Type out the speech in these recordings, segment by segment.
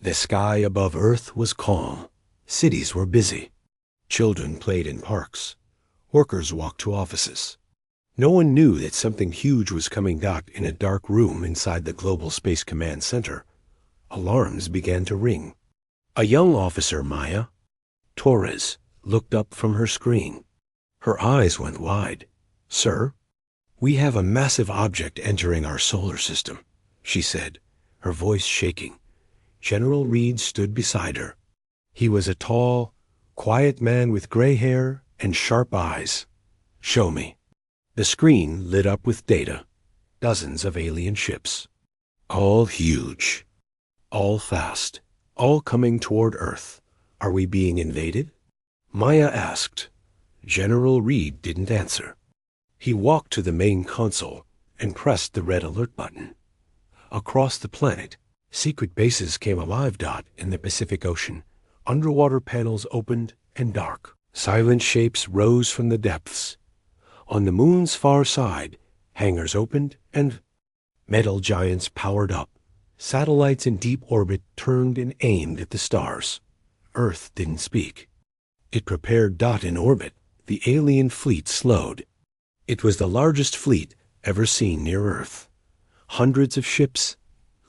The sky above Earth was calm. Cities were busy. Children played in parks. Workers walked to offices. No one knew that something huge was coming. In a dark room inside the Global Space Command Center, alarms began to ring. A young officer, Maya Torres, looked up from her screen. Her eyes went wide. "Sir, we have a massive object entering our solar system," she said, her voice shaking. General Reed stood beside her. He was a tall, quiet man with gray hair and sharp eyes. "Show me." The screen lit up with data. Dozens of alien ships. All huge. All fast. All coming toward Earth. "Are we being invaded?" Maya asked. General Reed didn't answer. He walked to the main console and pressed the red alert button. Across the planet, secret bases came alive. In the Pacific Ocean, underwater panels opened and dark. Silent shapes rose from the depths. On the moon's far side, hangars opened and metal giants powered up. Satellites in deep orbit turned and aimed at the stars. Earth didn't speak. It prepared. In orbit, the alien fleet slowed. It was the largest fleet ever seen near Earth. Hundreds of ships,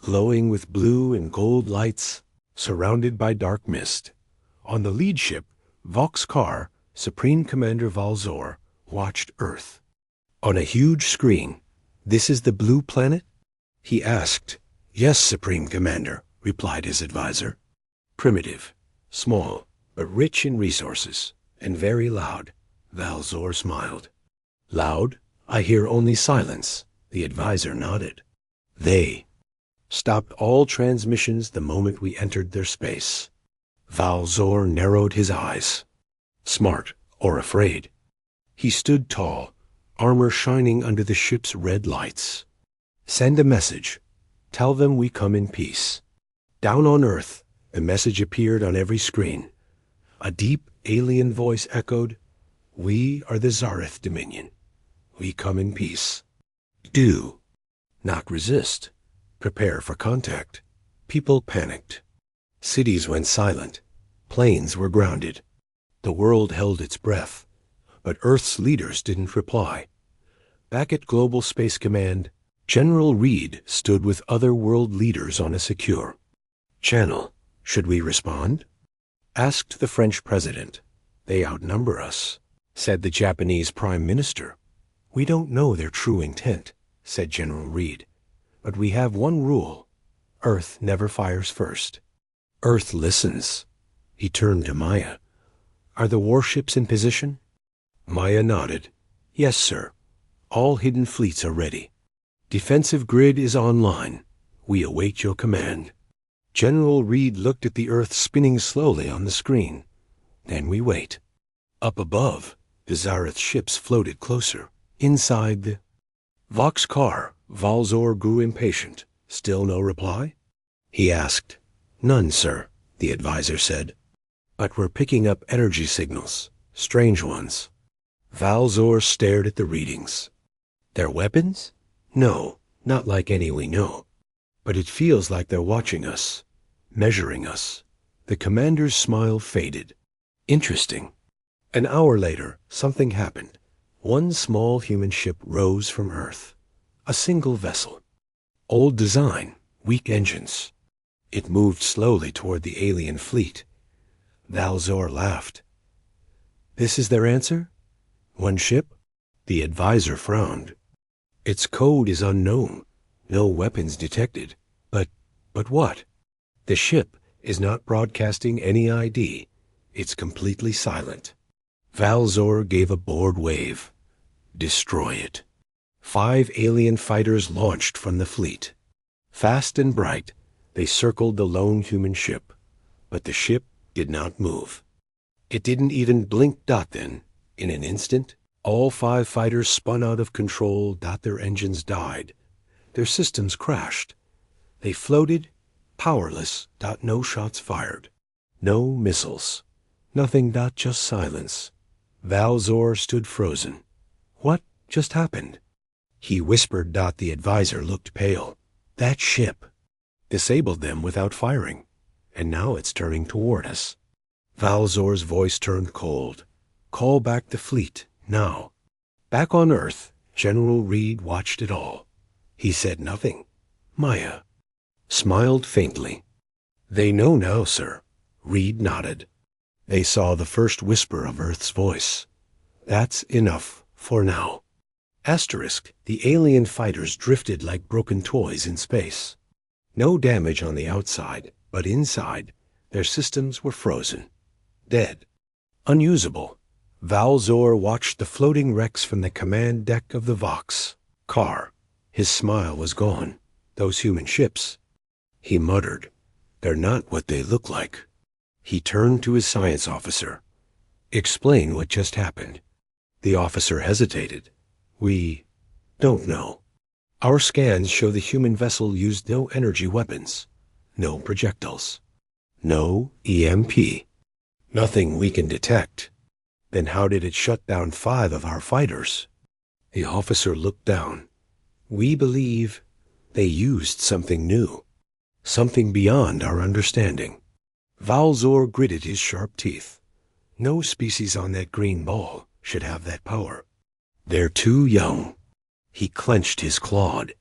glowing with blue and gold lights, surrounded by dark mist. On the lead ship, Vox-Kar, Supreme Commander Valzor, watched Earth. On a huge screen, "This is the blue planet?" he asked. "Yes, Supreme Commander," replied his advisor. "Primitive, small, but rich in resources, and very loud." Valzor smiled. "Loud? I hear only silence." The advisor nodded. "They stopped all transmissions the moment we entered their space." Valzor narrowed his eyes. Smart or afraid. He stood tall, armor shining under the ship's red lights. "Send a message. Tell them we come in peace." Down on Earth, the message appeared on every screen. A deep alien voice echoed, "We are the Zareth Dominion. We come in peace. Do not resist. Prepare for contact." People panicked. Cities went silent. Planes were grounded. The world held its breath, but Earth's leaders didn't reply. Back at Global Space Command, General Reed stood with other world leaders on a secure channel. "Should we respond?" asked the French president. "They outnumber us," said the Japanese prime minister. "We don't know their true intent," said General Reed. "But we have one rule. Earth never fires first. Earth listens." He turned to Maya. "Are the warships in position?" Maya nodded. "Yes, sir. All hidden fleets are ready. Defensive grid is online. We await your command." General Reed looked at the Earth spinning slowly on the screen. "Then we wait." Up above, the Zareth ships floated closer. Inside the Vox-Kar, Valzor grew impatient. "Still no reply?" he asked. "None, sir," the advisor said. "But we're picking up energy signals, strange ones." Valzor stared at the readings. "Their weapons? No, not like any we know. But it feels like they're watching us, measuring us." The commander's smile faded. "Interesting." An hour later, something happened. One small human ship rose from Earth. A single vessel. Old design, weak engines. It moved slowly toward the alien fleet. Valzor laughed. "This is their answer? One ship?" The advisor frowned. "Its code is unknown. No weapons detected. But what? The ship is not broadcasting any ID. It's completely silent." Valzor gave a bored wave. "Destroy it." 5 alien fighters launched from the fleet. Fast and bright, they circled the lone human ship. But the ship did not move. It didn't even blink. Then, in an instant, all 5 fighters spun out of control. Their engines died. Their systems crashed. They floated, powerless. No shots fired. No missiles. Nothing. Just silence. Valzor stood frozen. What just happened? He whispered. The advisor looked pale. That ship disabled them without firing. and now it's turning toward us. Valzor's voice turned cold. Call back the fleet, now. Back on Earth, General Reed watched it all. He said nothing. Maya smiled faintly. They know now, sir. Reed nodded. They saw the first whisper of Earth's voice. That's enough for now. Asterisk, the alien fighters drifted like broken toys in space. No damage on the outside, but inside, their systems were frozen. Dead. Unusable. Valzor watched the floating wrecks from the command deck of the Vox car. His smile was gone. Those human ships. He muttered, "They're not what they look like." He turned to his science officer. "Explain what just happened." The officer hesitated. "We don't know. Our scans show the human vessel used no energy weapons, no projectiles, no EMP. Nothing we can detect. Then how did it shut down 5 of our fighters?" The officer looked down. "We believe they used something new, something beyond our understanding." Valzor gritted his sharp teeth. No species on that green ball should have that power. They're too young. He clenched his clawed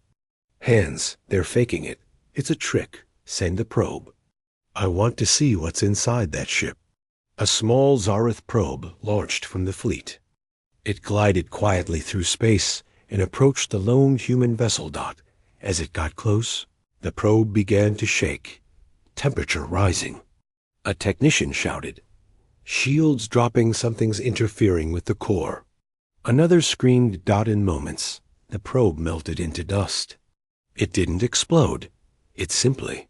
hands. They're faking it. It's a trick. Send a probe. I want to see what's inside that ship. A small Zareth probe launched from the fleet. It glided quietly through space and approached the lone human vessel. As it got close, the probe began to shake, temperature rising. A technician shouted, "Shields dropping, something's interfering with the core." Another screamed. In moments, the probe melted into dust. It didn't explode. It simply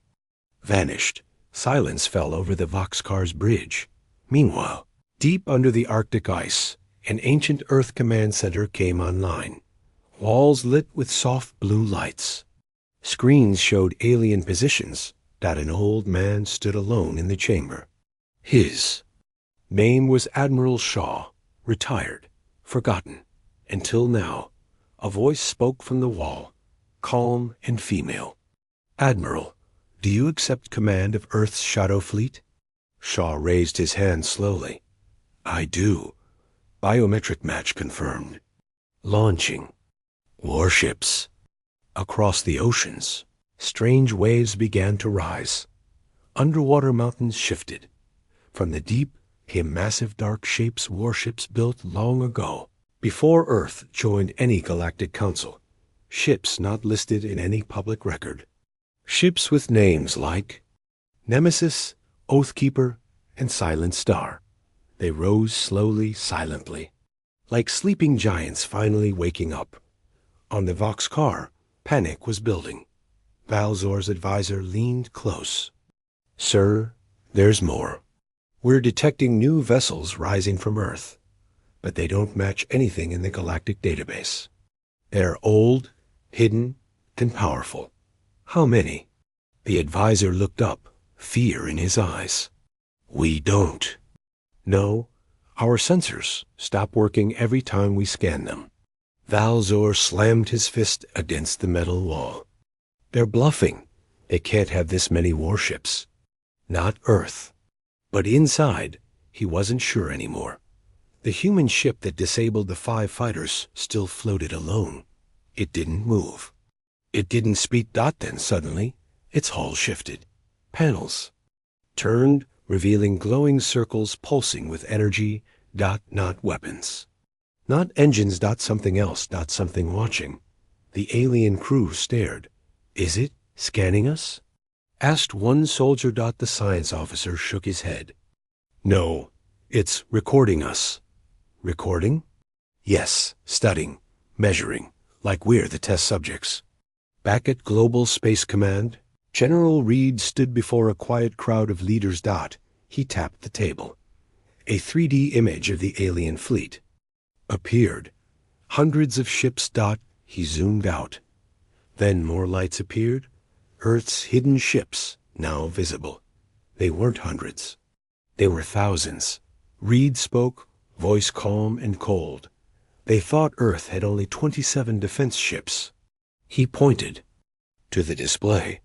vanished. Silence fell over the Voxcar's bridge. Meanwhile, deep under the Arctic ice, an ancient Earth command center came online. Walls lit with soft blue lights. Screens showed alien positions. An old man stood alone in the chamber. His name was Admiral Shaw, retired, forgotten. Until now, a voice spoke from the wall, calm and female. "Admiral, do you accept command of Earth's Shadow Fleet?" Shaw raised his hand slowly. "I do. Biometric match confirmed. Launching. Warships." Across the oceans, strange waves began to rise. Underwater mountains shifted. From the deep came massive dark shapes, warships built long ago, before Earth joined any galactic council. Ships not listed in any public record. Ships with names like Nemesis, Oathkeeper, and Silent Star. They rose slowly, silently, like sleeping giants finally waking up. On the Vox car, panic was building. Valzor's advisor leaned close. "Sir, there's more. We're detecting new vessels rising from Earth, but they don't match anything in the galactic database. They're old, hidden, and powerful." "How many?" The advisor looked up, fear in his eyes. "We don't. No, our sensors stop working every time we scan them." Valzor slammed his fist against the metal wall. "They're bluffing. They can't have this many warships. Not Earth." But inside, he wasn't sure anymore. The human ship that disabled the 5 fighters still floated alone. It didn't move. It didn't speak. Then suddenly, its hull shifted. Panels turned, revealing glowing circles pulsing with energy. Not weapons. Not engines. Something else. Something watching. The alien crew stared. "Is it scanning us?" asked one soldier. The science officer shook his head. "No, it's recording us." "Recording?" "Yes, studying, measuring, like we're the test subjects." Back at Global Space Command, General Reed stood before a quiet crowd of leaders. He tapped the table. A 3D image of the alien fleet appeared. Hundreds of ships. He zoomed out. Then more lights appeared. Earth's hidden ships, now visible. They weren't hundreds. They were thousands. Reed spoke, voice calm and cold. They thought Earth had only 27 defense ships. He pointed to the display.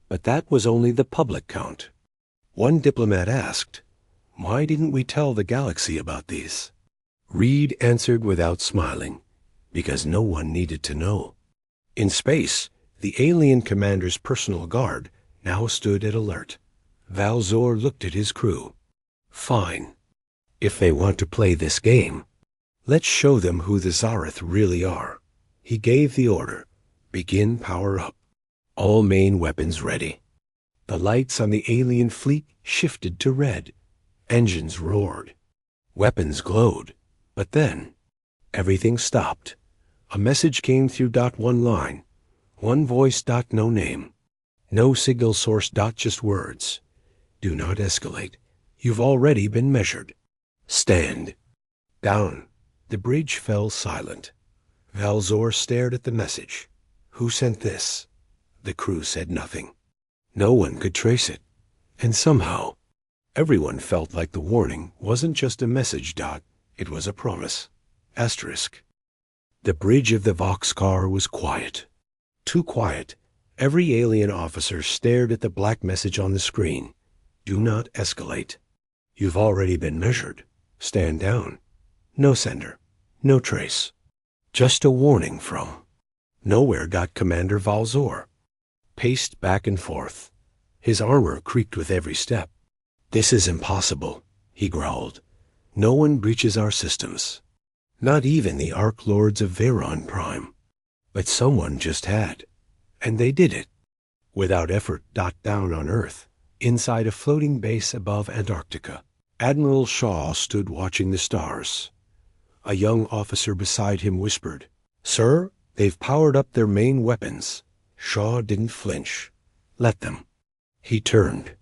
But that was only the public count. One diplomat asked, "Why didn't we tell the galaxy about these?" Reed answered without smiling, "Because no one needed to know." In space, the alien commander's personal guard now stood at alert. Valzor looked at his crew. "Fine. If they want to play this game, let's show them who the Zareth really are." He gave the order, "Begin power up. All main weapons ready." The lights on the alien fleet shifted to red. Engines roared. Weapons glowed. But then, everything stopped. A message came through one line. One voice no name. No signal source just words. "Do not escalate. You've already been measured. Stand." Down. The bridge fell silent. Valzor stared at the message. Who sent this? The crew said nothing. No one could trace it. And somehow, everyone felt like the warning wasn't just a message. It was a promise. Asterisk. The bridge of the Voxcar was quiet. Too quiet. Every alien officer stared at the black message on the screen. Do not escalate. You've already been measured. Stand down. No sender. No trace. Just a warning from nowhere. Commander Valzor paced back and forth. His armor creaked with every step. "This is impossible," he growled. "No one breaches our systems. Not even the Ark Lords of Veyron Prime. But someone just had. And they did it. Without effort. Down on Earth, inside a floating base above Antarctica, Admiral Shaw stood watching the stars. A young officer beside him whispered, "Sir, they've powered up their main weapons." Shaw didn't flinch. "Let them." He turned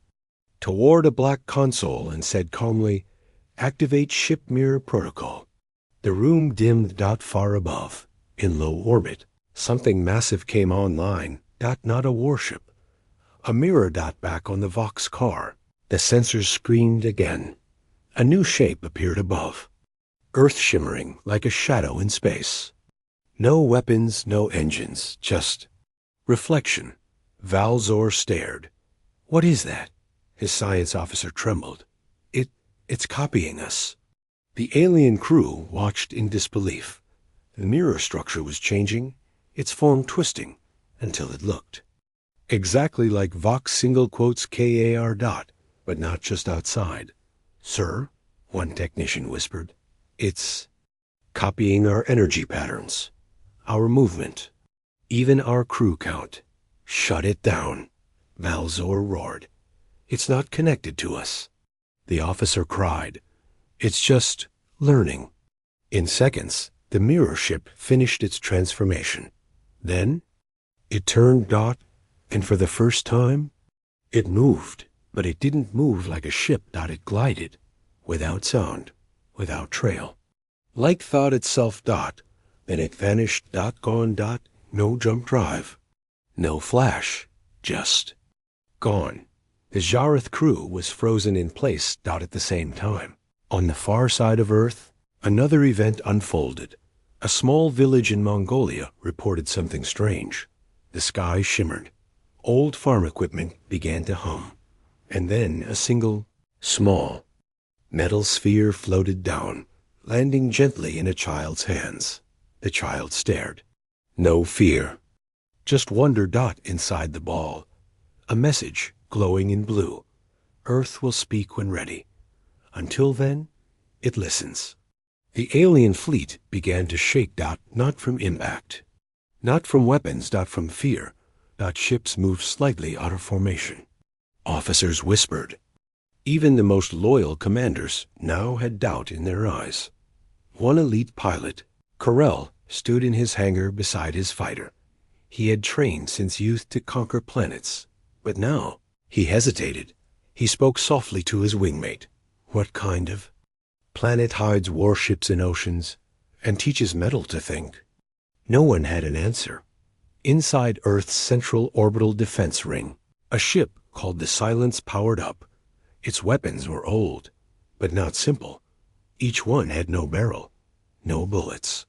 toward a black console and said calmly, "Activate ship mirror protocol." The room dimmed. Far above, in low orbit, something massive came online. Not a warship. A mirror. Back on the Voxcar. The sensors screened again. A new shape appeared above. Earth shimmering like a shadow in space. No weapons, no engines, just reflection. Valzor stared. "What is that?" His science officer trembled. It's copying us." The alien crew watched in disbelief. The mirror structure was changing, its form twisting, until it looked exactly like Vox !KAR. But not just outside. "Sir," one technician whispered, "it's copying our energy patterns, our movement, even our crew count." "Shut it down," Valzor roared. "It's not connected to us." The officer cried, "It's just learning." In seconds, the mirror ship finished its transformation. Then it turned. And for the first time, it moved. But it didn't move like a ship. It glided, without sound, without trail. Like thought itself. Then it vanished. Gone. No jump drive. No flash. Just gone. The Zareth crew was frozen in place. At the same time, on the far side of Earth, another event unfolded. A small village in Mongolia reported something strange. The sky shimmered. Old farm equipment began to hum. And then a single, small, metal sphere floated down, landing gently in a child's hands. The child stared. No fear. Just wonder. Inside the ball. A message glowing in blue. Earth will speak when ready. Until then, it listens. The alien fleet began to shake. Not from impact. Not from weapons. From fear. Ships moved slightly out of formation. Officers whispered. Even the most loyal commanders now had doubt in their eyes. One elite pilot, Corell, stood in his hangar beside his fighter. He had trained since youth to conquer planets. But now, he hesitated. He spoke softly to his wingmate. "What kind of planet hides warships in oceans and teaches metal to think?" No one had an answer. Inside Earth's central orbital defense ring, a ship called the Silence powered up. Its weapons were old, but not simple. Each one had no barrel, no bullets.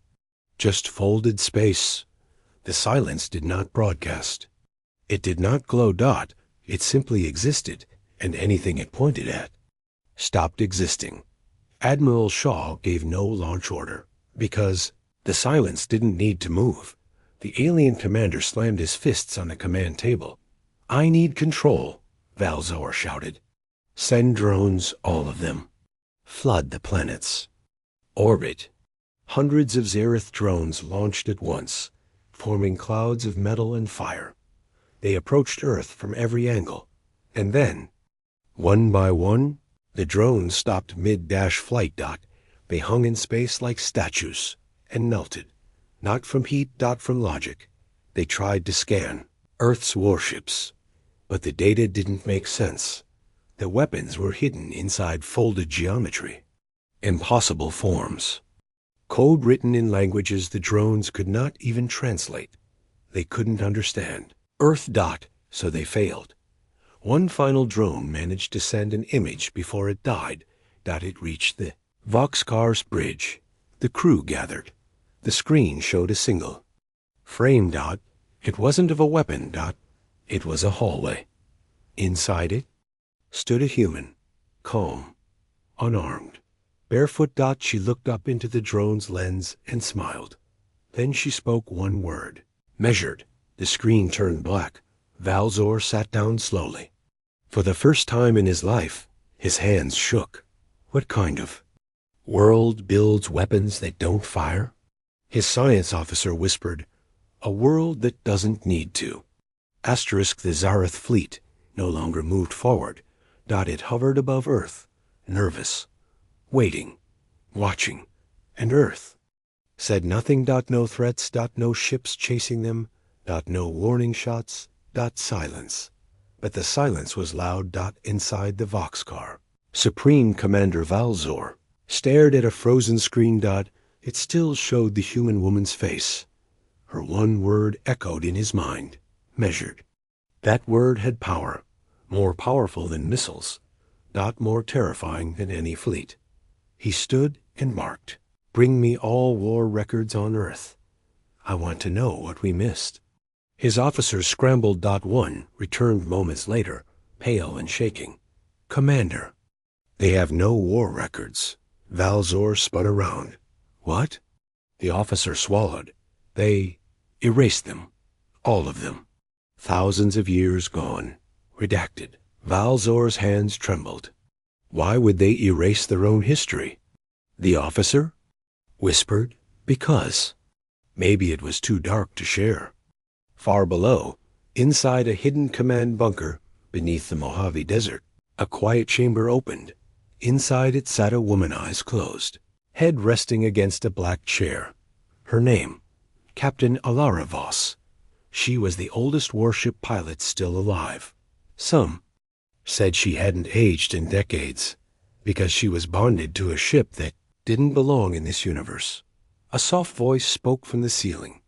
Just folded space. The Silence did not broadcast. It did not glow. It simply existed, and anything it pointed at stopped existing. Admiral Shaw gave no launch order because the silence didn't need to move. The alien commander slammed his fists on the command table. "I need control," Valzor shouted. "Send drones, all of them. Flood the planets." Orbit. Hundreds of Zereth drones launched at once, forming clouds of metal and fire. They approached Earth from every angle, and then, one by one, the drones stopped mid-flight. They hung in space like statues and melted, not from heat, from logic. They tried to scan Earth's warships, but the data didn't make sense. The weapons were hidden inside folded geometry, impossible forms. Code written in languages the drones could not even translate. They couldn't understand. Earth. So they failed. One final drone managed to send an image before it died. It reached the Voxcar's bridge. The crew gathered. The screen showed a single frame. It wasn't of a weapon. It was a hallway. Inside it stood a human, calm, unarmed. Barefoot. She looked up into the drone's lens and smiled. Then she spoke one word. Measured. The screen turned black. Valzor sat down slowly. For the first time in his life, his hands shook. What kind of world builds weapons that don't fire? His science officer whispered, "A world that doesn't need to." The Zareth fleet no longer moved forward. It hovered above Earth, nervous, waiting, watching, and Earth said nothing. No threats. No ships chasing them. No warning shots. Silence. But the silence was loud. Inside the Voxcar, Supreme Commander Valzor stared at a frozen screen. It still showed the human woman's face. Her one word echoed in his mind. Measured. That word had power, more powerful than missiles, more terrifying than any fleet. He stood and marked. Bring me all war records on Earth. I want to know what we missed. His officers scrambled. One returned moments later, pale and shaking. Commander, they have no war records. Valzor spun around. What? The officer swallowed. They erased them. All of them. Thousands of years gone. Redacted. Valzor's hands trembled. Why would they erase their own history? The officer whispered, because. Maybe it was too dark to share. Far below, inside a hidden command bunker beneath the Mojave Desert, a quiet chamber opened. Inside it sat a woman, eyes closed, head resting against a black chair. Her name, Captain Alara Voss. She was the oldest warship pilot still alive. Some said she hadn't aged in decades because she was bonded to a ship that didn't belong in this universe. A soft voice spoke from the ceiling.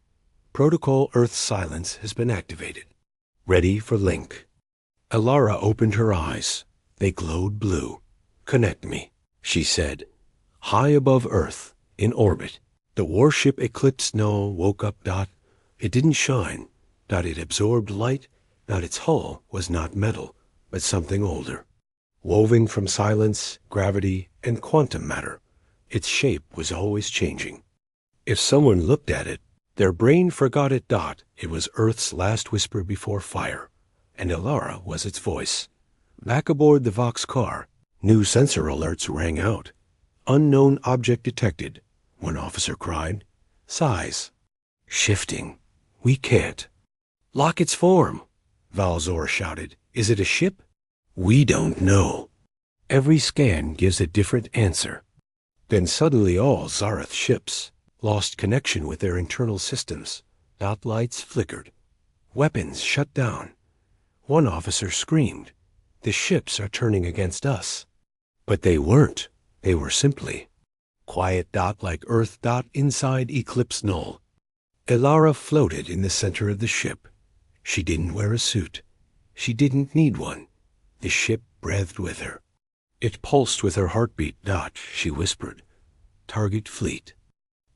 Protocol Earth silence has been activated. Ready for link. Alara opened her eyes. They glowed blue. Connect me, she said. High above Earth, in orbit, the warship Eclipse Null woke up. It didn't shine. It absorbed light. Its hull was not metal, but something older. Woven from silence, gravity, and quantum matter, its shape was always changing. If someone looked at it, their brain forgot it. It was Earth's last whisper before fire, and Alara was its voice. Back aboard the Voxcar, new sensor alerts rang out. Unknown object detected, one officer cried. Size. Shifting. We can't. Lock its form, Valzor shouted. Is it a ship? We don't know. Every scan gives a different answer. Then suddenly all Zareth ships lost connection with their internal systems. Lights flickered. Weapons shut down. One officer screamed, "The ships are turning against us." But they weren't. They were simply quiet. Like Earth. Inside Eclipse Null. Alara floated in the center of the ship. She didn't wear a suit. She didn't need one. The ship breathed with her. It pulsed with her heartbeat. She whispered. Target fleet.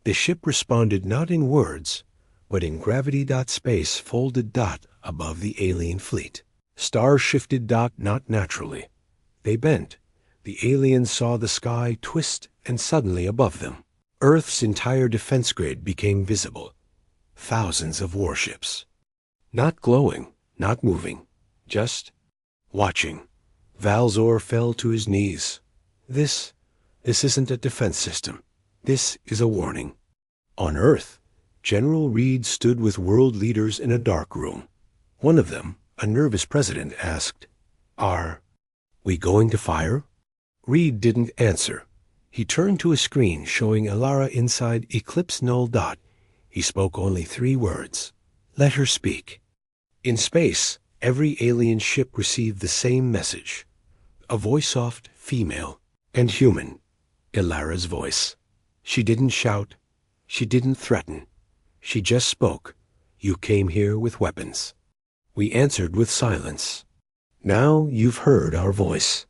The ship responded not in words, but in gravity. Space folded. Above the alien fleet. Stars shifted dot not naturally. They bent. The aliens saw the sky twist, and suddenly above them, Earth's entire defense grid became visible. Thousands of warships. Not glowing, not moving, just watching. Valzor fell to his knees. This isn't a defense system. This is a warning. On Earth, General Reed stood with world leaders in a dark room. One of them, a nervous president, asked, "Are we going to fire?" Reed didn't answer. He turned to a screen showing Elara inside Eclipse Null Dot. He spoke only 3 words. Let her speak. In space, every alien ship received the same message. A voice-soft female and human. Elara's voice. She didn't shout. She didn't threaten. She just spoke. You came here with weapons. We answered with silence. Now you've heard our voice.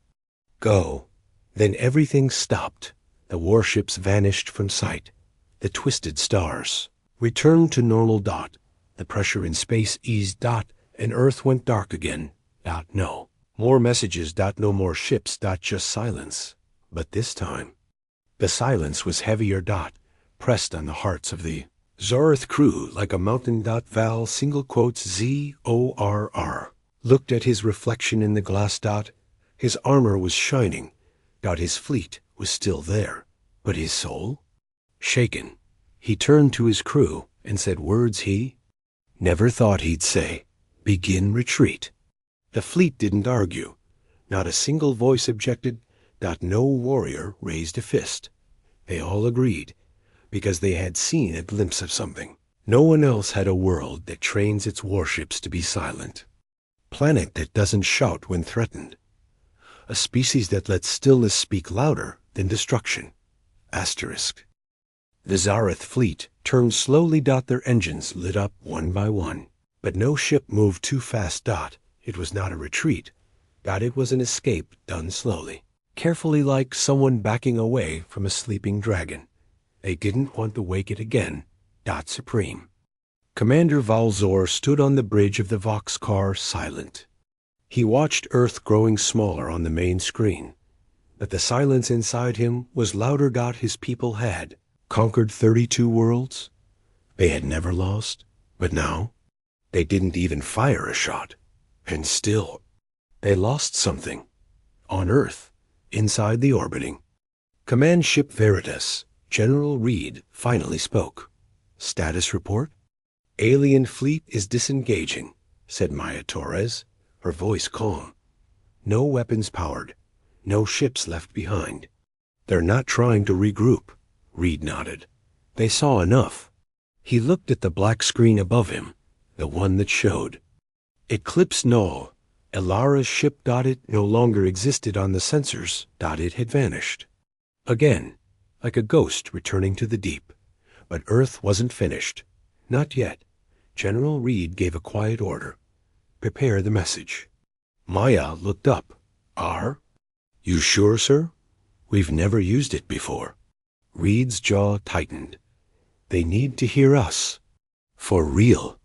Go. Then everything stopped. The warships vanished from sight. The twisted stars returned to normal dot. The pressure in space eased dot, and Earth went dark again. Dot no. More messages. Dot no more ships. Dot just silence. But this time, the silence was heavier. Dot pressed on the hearts of the Zorth crew like a mountain. Dot Val single quotes ZORR looked at his reflection in the glass. Dot his armor was shining. Dot his fleet was still there, but his soul? Shaken. He turned to his crew and said words he never thought he'd say. Begin retreat. The fleet didn't argue. Not a single voice objected. Dot no warrior raised a fist. They all agreed, because they had seen a glimpse of something. No one else had a world that trains its warships to be silent. Planet that doesn't shout when threatened. A species that lets stillness speak louder than destruction. Asterisk. The Zareth fleet turned slowly. Dot their engines lit up one by one. But no ship moved too fast. Dot it was not a retreat. Dot it was an escape done slowly. Carefully, like someone backing away from a sleeping dragon. They didn't want to wake it again. Dot supreme. Commander Valzor stood on the bridge of the Vox car, silent. He watched Earth growing smaller on the main screen. But the silence inside him was louder. Dot his people had conquered 32 worlds. They had never lost. But now, they didn't even fire a shot. And still, they lost something. On Earth, inside the orbiting. Command Ship Veritas, General Reed finally spoke. Status report? Alien fleet is disengaging, said Maya Torres, her voice calm. No weapons powered. No ships left behind. They're not trying to regroup. Reed nodded. They saw enough. He looked at the black screen above him, the one that showed Eclipse Null. Elara's ship. It no longer existed on the sensors. It had vanished. Again, like a ghost returning to the deep. But Earth wasn't finished. Not yet. General Reed gave a quiet order. Prepare the message. Maya looked up. Are you sure, sir? We've never used it before. Reed's jaw tightened. They need to hear us. For real.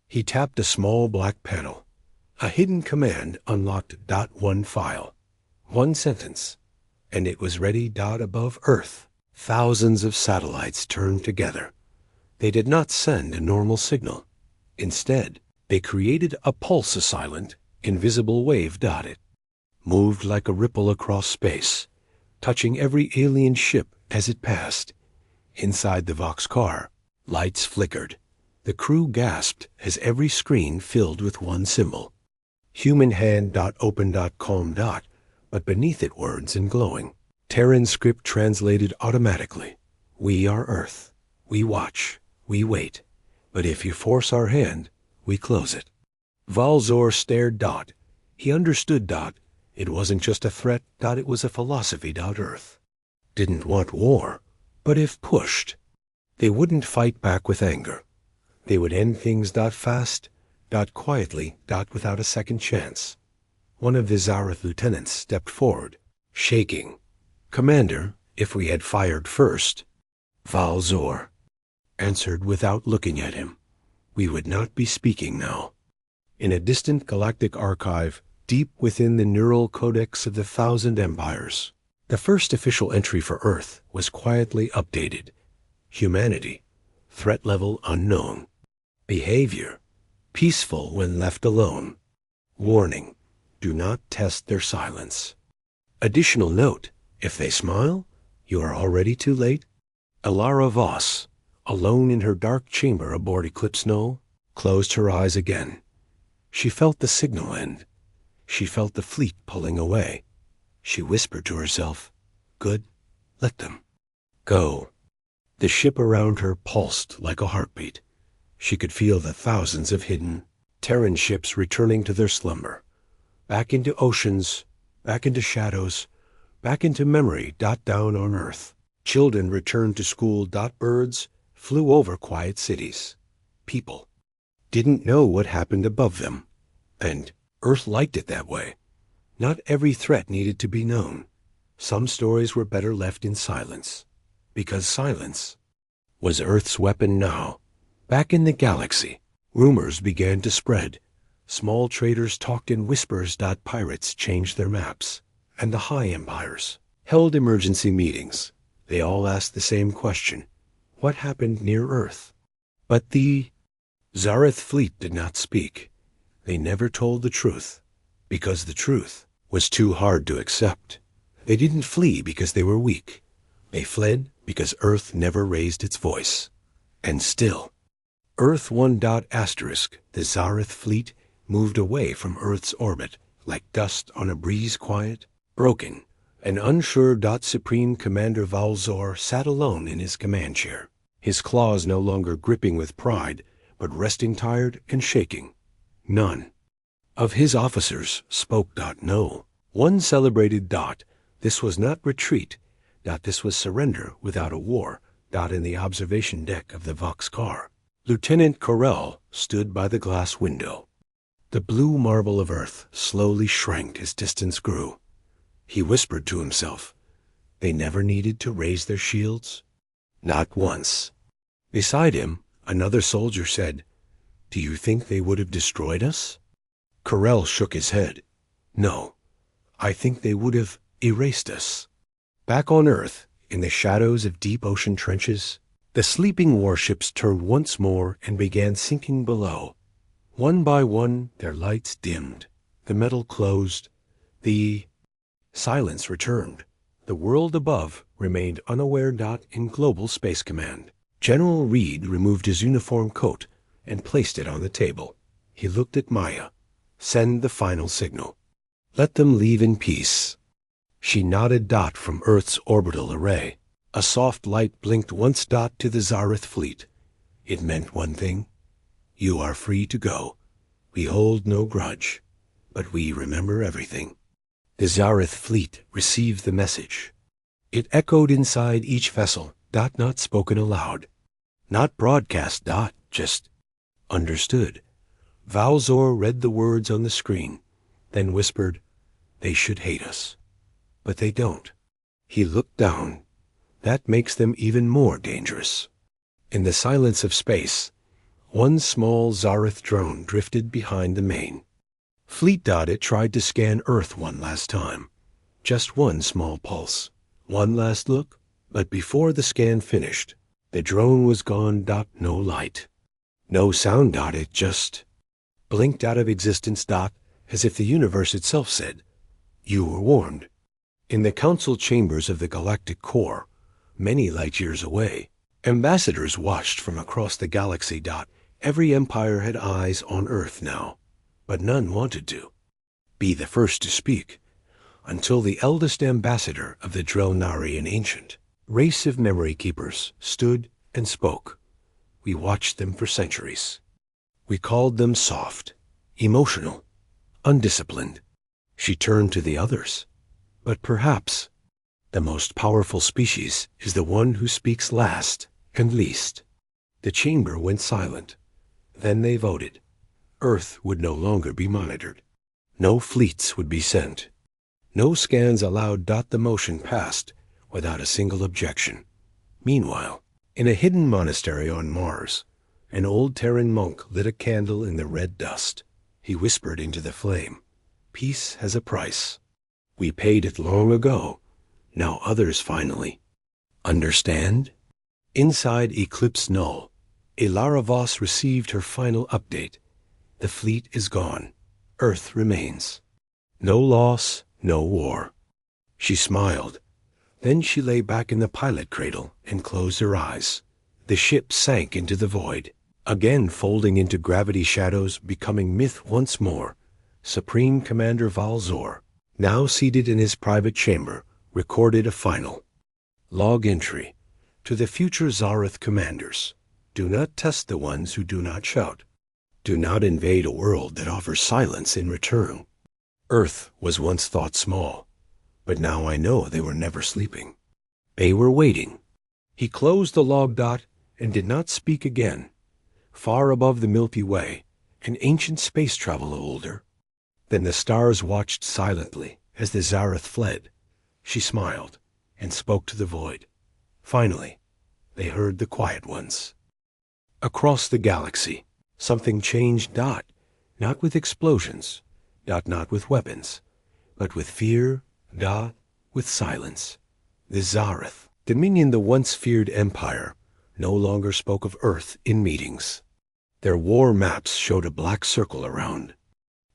He tapped a small black panel. A hidden command unlocked. One file. One sentence. And it was ready. Above Earth. Thousands of satellites turned together. They did not send a normal signal. Instead, they created a pulse, a silent, invisible wave. It moved like a ripple across space, touching every alien ship as it passed. Inside the Vox car, lights flickered. The crew gasped as every screen filled with one symbol. Human hand. Open. Calm. But beneath it words in glowing. Terran script translated automatically. We are Earth. We watch. We wait. But if you force our hand, we close it. Valzor stared. He understood. It wasn't just a threat. It was a philosophy. Earth didn't want war, but if pushed, they wouldn't fight back with anger. They would end things. Fast. Quietly. Without a second chance. One of the Zareth lieutenants stepped forward, shaking. Commander, if we had fired first, Valzor answered without looking at him, we would not be speaking now. In a distant galactic archive, deep within the neural codex of the Thousand Empires, the first official entry for Earth was quietly updated. Humanity, threat level unknown. Behavior, peaceful when left alone. Warning, do not test their silence. Additional note, if they smile, you are already too late. Alara Voss, alone in her dark chamber aboard Eclipse Null, closed her eyes again. She felt the signal end. She felt the fleet pulling away. She whispered to herself, "Good, let them go." The ship around her pulsed like a heartbeat. She could feel the thousands of hidden Terran ships returning to their slumber. Back into oceans, back into shadows, back into memory. Down on Earth. Children returned to school. Birds flew over quiet cities. People didn't know what happened above them. And Earth liked it that way. Not every threat needed to be known. Some stories were better left in silence. Because silence was Earth's weapon now. Back in the galaxy, rumors began to spread. Small traders talked in whispers. Pirates changed their maps. And the high empires held emergency meetings. They all asked the same question. What happened near Earth? But the Zareth fleet did not speak. They never told the truth, because the truth was too hard to accept. They didn't flee because they were weak. They fled because Earth never raised its voice. And still, Earth 1. The Zareth fleet moved away from Earth's orbit like dust on a breeze, quiet, broken, and unsure. Supreme Commander Valzor sat alone in his command chair, his claws no longer gripping with pride, but resting tired and shaking. None of his officers spoke. No. One celebrated. This was not retreat. This was surrender without a war. In the observation deck of the Vox car, Lieutenant Corell stood by the glass window. The blue marble of Earth slowly shrank as distance grew. He whispered to himself, they never needed to raise their shields. Not once. Beside him, another soldier said, "Do you think they would have destroyed us?" Corell shook his head. "No, I think they would have erased us." Back on Earth, in the shadows of deep ocean trenches, the sleeping warships turned once more and began sinking below. One by one, their lights dimmed. The metal closed. The silence returned. The world above remained unaware. In Global Space Command, General Reed removed his uniform coat and placed it on the table. He looked at Maya. Send the final signal. Let them leave in peace. She nodded. From Earth's orbital array, a soft light blinked once. To the Zareth fleet, it meant one thing. You are free to go. We hold no grudge, but we remember everything. The Zareth fleet received the message. It echoed inside each vessel. Not spoken aloud. Not broadcast. Just understood. Valzor read the words on the screen, then whispered, "They should hate us. But they don't." He looked down. That makes them even more dangerous. In the silence of space, one small Zareth drone drifted behind the main. Fleet. It tried to scan Earth one last time. Just one small pulse. One last look. But before the scan finished, the drone was gone. No light. No sound. It just blinked out of existence. As if the universe itself said, "You were warned." In the council chambers of the Galactic Core, many light years away, ambassadors watched from across the galaxy. Every empire had eyes on Earth now, but none wanted to be the first to speak, until the eldest ambassador of the Drelnari, an ancient race of memory keepers, stood and spoke. We watched them for centuries. We called them soft, emotional, undisciplined. She turned to the others. But perhaps the most powerful species is the one who speaks last and least. The chamber went silent. Then they voted. Earth would no longer be monitored. No fleets would be sent. No scans allowed. The motion passed without a single objection. Meanwhile, in a hidden monastery on Mars, an old Terran monk lit a candle in the red dust. he whispered into the flame. Peace has a price. We paid it long ago. Now others finally. Understand? Inside Eclipse Null, Ilara Voss received her final update. The fleet is gone. Earth remains. No loss, no war. She smiled. Then she lay back in the pilot cradle and closed her eyes. The ship sank into the void, again folding into gravity shadows, becoming myth once more. Supreme Commander Valzor, now seated in his private chamber, recorded a final log entry. To the future Zareth commanders, do not test the ones who do not shout. Do not invade a world that offers silence in return. Earth was once thought small, but now I know they were never sleeping. They were waiting. He closed the log dot and did not speak again. Far above the Milky Way, an ancient space travel older. Then the stars watched silently as the Zareth fled. She smiled and spoke to the void. Finally, they heard the quiet ones. Across the galaxy, something changed. Not with explosions, not with weapons, but with fear, with silence. The Zareth, Dominion, the once feared empire, no longer spoke of Earth in meetings. Their war maps showed a black circle around.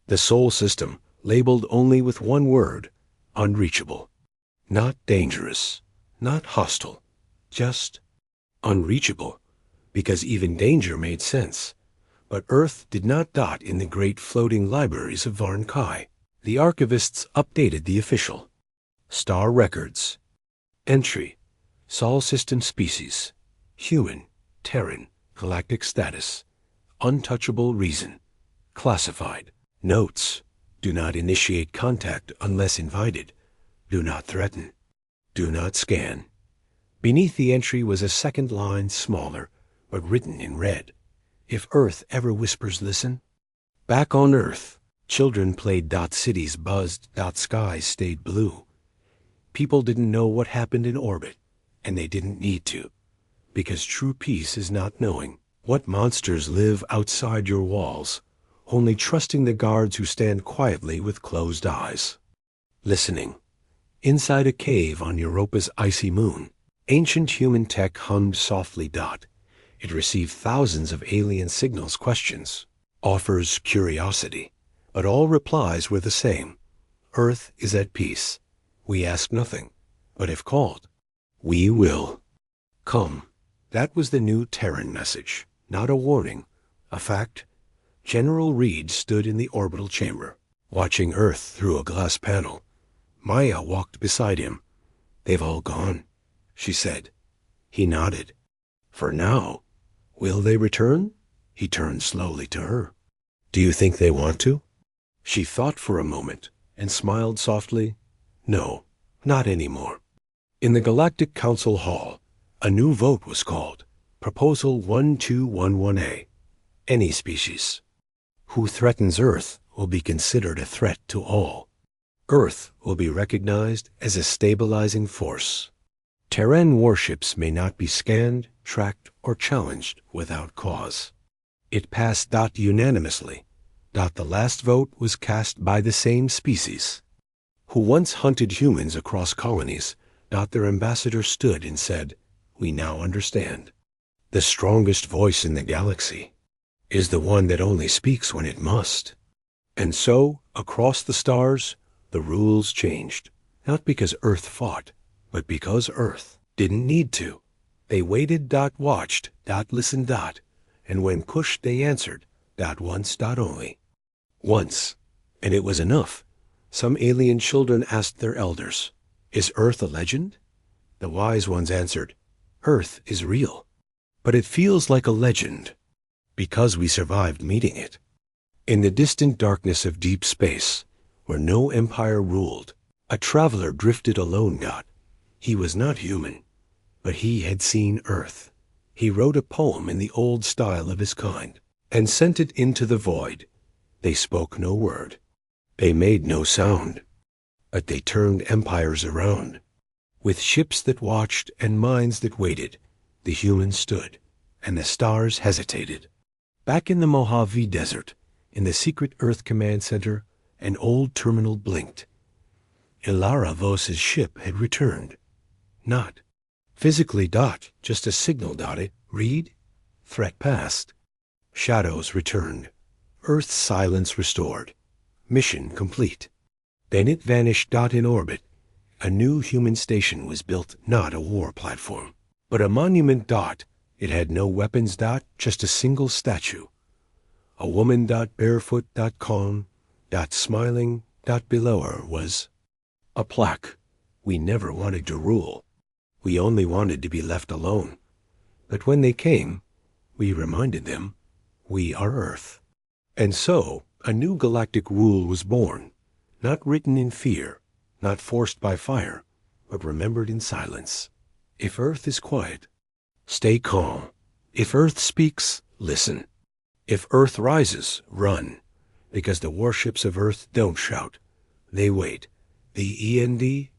The Sol system, labeled only with one word, unreachable. Not dangerous, not hostile, just unreachable, because even danger made sense. But Earth did not dot in the great floating libraries of Varn Kai. The archivists updated the official star records. Entry: Sol system species, human, Terran, galactic status, untouchable reason, classified. Notes: do not initiate contact unless invited. Do not threaten. Do not scan. Beneath the entry was a second line, smaller, but written in red. If Earth ever whispers, listen. Back on Earth, children played. Cities buzzed. Skies stayed blue. People didn't know what happened in orbit, and they didn't need to, because true peace is not knowing what monsters live outside your walls, only trusting the guards who stand quietly with closed eyes. Listening. Inside a cave on Europa's icy moon, ancient human tech hummed softly. It received thousands of alien signals, questions, offers, curiosity, but all replies were the same. Earth is at peace. We ask nothing, but if called, we will. Come. That was the new Terran message, not a warning, a fact. General Reed stood in the orbital chamber, watching Earth through a glass panel. Maya walked beside him. They've all gone, she said. He nodded. For now. Will they return? He turned slowly to her. Do you think they want to? She thought for a moment and smiled softly. No, not anymore. In the Galactic Council Hall, a new vote was called. Proposal 1211A. Any species who threatens Earth will be considered a threat to all. Earth will be recognized as a stabilizing force. Terran warships may not be scanned, tracked, or challenged without cause. It passed. Unanimously. The last vote was cast by the same species, who once hunted humans across colonies. Their ambassador stood and said, "We now understand. The strongest voice in the galaxy is the one that only speaks when it must." And so, across the stars, the rules changed. Not because Earth fought, but because Earth didn't need to. They waited. Watched. Listened. And when pushed, they answered. Once. Only. Once. And it was enough. Some alien children asked their elders, "Is Earth a legend?" The wise ones answered, "Earth is real. But it feels like a legend because we survived meeting it." In the distant darkness of deep space, where no empire ruled, a traveler drifted alone. He was not human, but he had seen Earth. He wrote a poem in the old style of his kind and sent it into the void. They spoke no word. They made no sound. But they turned empires around. With ships that watched and minds that waited, the humans stood, and the stars hesitated. Back in the Mojave Desert, In the secret Earth Command Center, an old terminal blinked. Ilara Vos's ship had returned. Not physically dot, just a signal dotted. Read. Threat passed. Shadows returned. Earth's silence restored. Mission complete. Then it vanished dot in orbit. A new human station was built, not a war platform, but a monument dot. It had no weapons dot, just a single statue. A woman dot barefoot dot calm dot smiling dot below her was a plaque. We never wanted to rule. We only wanted to be left alone. But when they came, we reminded them, we are Earth. And so, a new galactic rule was born, not written in fear, not forced by fire, but remembered in silence. If Earth is quiet, stay calm. If Earth speaks, listen. If Earth rises, run. Because the warships of Earth don't shout. They wait. The END**.